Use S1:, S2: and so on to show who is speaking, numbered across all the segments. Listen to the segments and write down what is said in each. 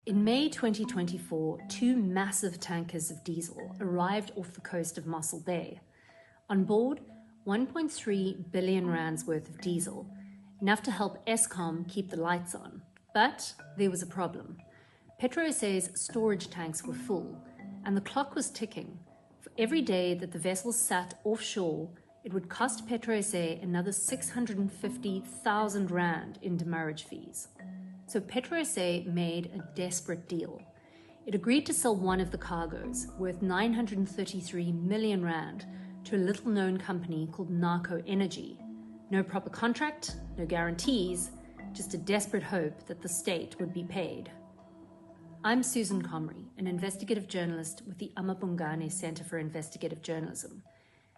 S1: In May 2024, two massive tankers of diesel arrived off the coast of Mossel Bay. On board, 1.3 billion rands worth of diesel, enough to help Eskom keep the lights on. But there was a problem. PetroSA's storage tanks were full, and the clock was ticking. For every day that the vessels sat offshore, it would cost PetroSA another 650,000 rand in demurrage fees. So PetroSA made a desperate deal. It agreed to sell one of the cargoes, worth 933 million rand, to a little-known company called Narco Energy. No proper contract, no guarantees, just a desperate hope that the state would be paid. I'm Susan Comrie, an investigative journalist with the Amabongane Centre for Investigative Journalism.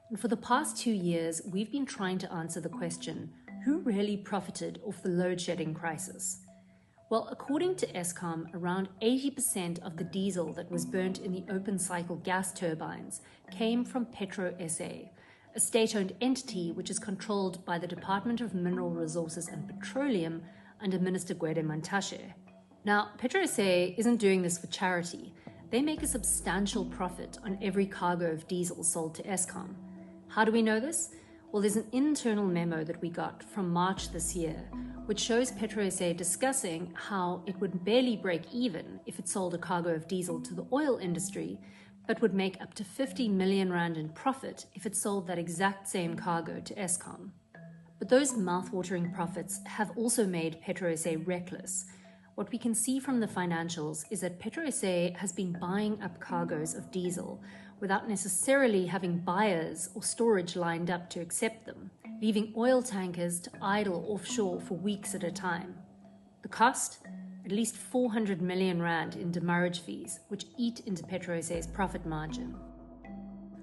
S1: And for the past 2 years, we've been trying to answer the question, who really profited off the load-shedding crisis? Well, according to Eskom, around 80% of the diesel that was burnt in the open-cycle gas turbines came from PetroSA, a state-owned entity which is controlled by the Department of Mineral Resources and Petroleum under Minister Gwede Mantashe. Now, PetroSA isn't doing this for charity. They make a substantial profit on every cargo of diesel sold to Eskom. How do we know this? Well, there's an internal memo that we got from March this year, which shows PetroSA discussing how it would barely break even if it sold a cargo of diesel to the oil industry, but would make up to 50 million rand in profit if it sold that exact same cargo to Eskom. But those mouth-watering profits have also made PetroSA reckless. What we can see from the financials is that PetroSA has been buying up cargoes of diesel without necessarily having buyers or storage lined up to accept them, leaving oil tankers to idle offshore for weeks at a time. The cost? At least 400 million rand in demurrage fees, which eat into PetroSA's profit margin.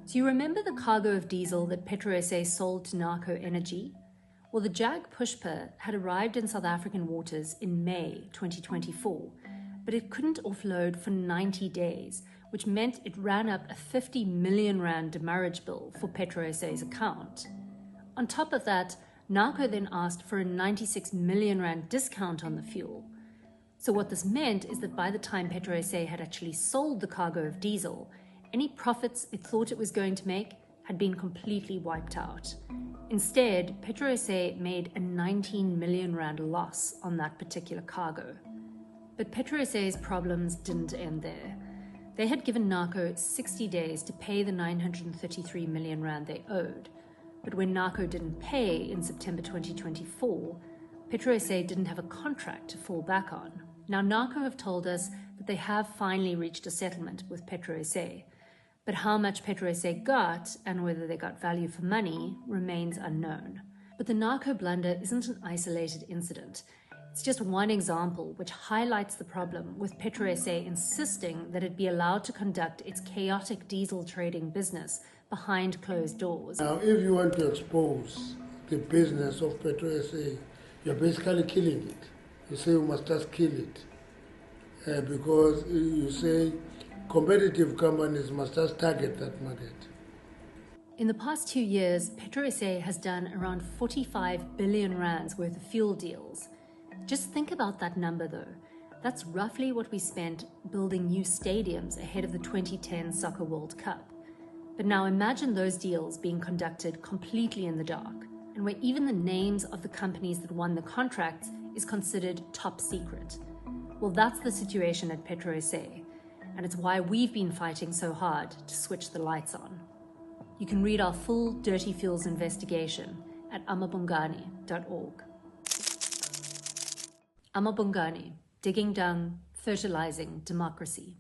S1: So you remember the cargo of diesel that PetroSA sold to Narco Energy? Well, the Jag Pushpa had arrived in South African waters in May 2024, but it couldn't offload for 90 days, which meant it ran up a 50 million rand demurrage bill for PetroSA's account. On top of that, Narco then asked for a 96 million rand discount on the fuel. So what this meant is that by the time PetroSA had actually sold the cargo of diesel, any profits it thought it was going to make had been completely wiped out. Instead, PetroSA made a 19 million rand loss on that particular cargo. But PetroSA's problems didn't end there. They had given Narco 60 days to pay the 933 million rand they owed. But when Narco didn't pay in September 2024, PetroSA didn't have a contract to fall back on. Now, Narco have told us that they have finally reached a settlement with PetroSA. But how much PetroSA got and whether they got value for money remains unknown. But the Narco blunder isn't an isolated incident. It's just one example which highlights the problem with PetroSA insisting that it be allowed to conduct its chaotic diesel trading business behind closed doors.
S2: Now, if you want to expose the business of PetroSA, you're basically killing it. You say you must just kill it because you say competitive companies must just target that market.
S1: In the past 2 years, PetroSA has done around 45 billion rands worth of fuel deals. Just think about that number though. That's roughly what we spent building new stadiums ahead of the 2010 Soccer World Cup. But now imagine those deals being conducted completely in the dark, and where even the names of the companies that won the contracts is considered top secret. Well, that's the situation at PetroSA, and it's why we've been fighting so hard to switch the lights on. You can read our full Dirty Fuels investigation at amabongane.org. Amabongane, digging dung, fertilizing democracy.